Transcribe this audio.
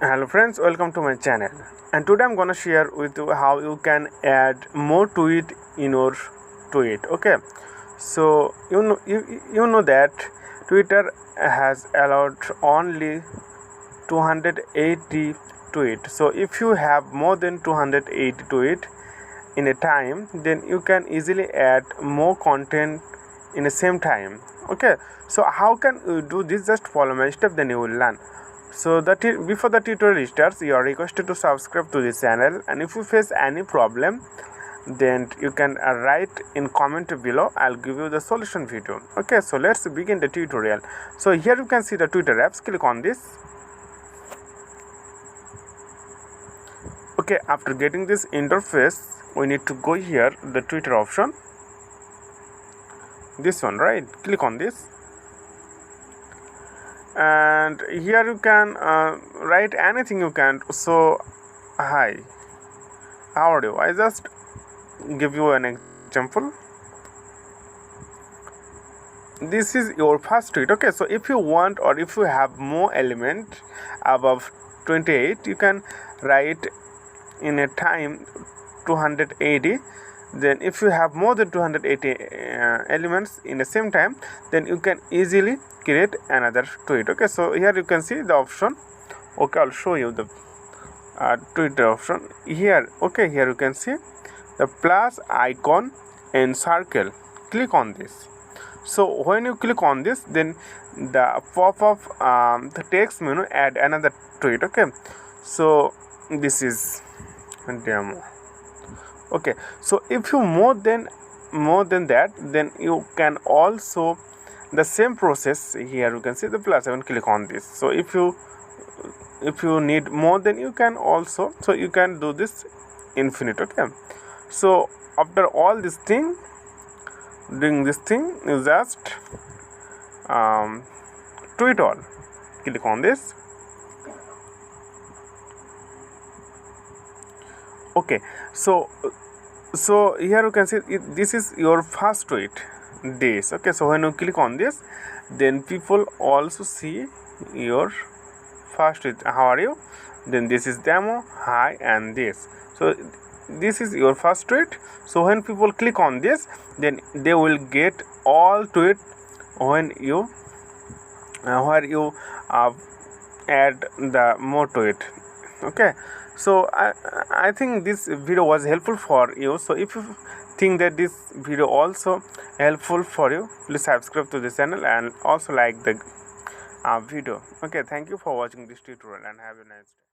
Hello friends, welcome to my channel, and today I'm gonna share with you how you can add more tweet in your tweet. Okay, so you know that Twitter has allowed only 280 tweet. So if you have more than 280 tweet in a time, then you can easily add more content in the same time. Okay, so how can you do this? Just follow my step, then you will learn. So before the tutorial starts, you are requested to subscribe to this channel, and if you face any problem, then you can write in comment below. I'll give you the solution video. Okay, so let's begin the tutorial. So here you can see the Twitter apps. Click on this. Okay, after getting this interface, we need to go here, the Twitter option, this one, right? Click on this, and here you can write anything you can. So hi, how are you? I just give you an example. This is your first tweet. Okay, so if you want, or if you have more element above 28, you can write in a time 280. Then if you have more than 280 elements in the same time, then you can easily create another tweet. Okay, so here you can see the option. Okay, I'll show you the Twitter option here. Okay, here you can see the plus icon and circle. Click on this. So when you click on this, then the pop-up the text menu add another tweet. Okay, so this is demo. Okay, so if you more than that, then you can also the same process. Here you can see the plus icon. Click on this. So if you need more, then you can also, so you can do this infinite. Okay, so after all this thing, doing this thing, you just tweet all. Click on this. Okay, so here you can see this is your first tweet, this. Okay, so when you click on this, then people also see your first tweet. How are you? Then this is demo, hi, and this. So this is your first tweet. So when people click on this, then they will get all tweet when you where you add the more tweet. Okay, so I think this video was helpful for you. So if you think that this video also helpful for you, please subscribe to this channel and also like the video. Okay, thank you for watching this tutorial and have a nice day.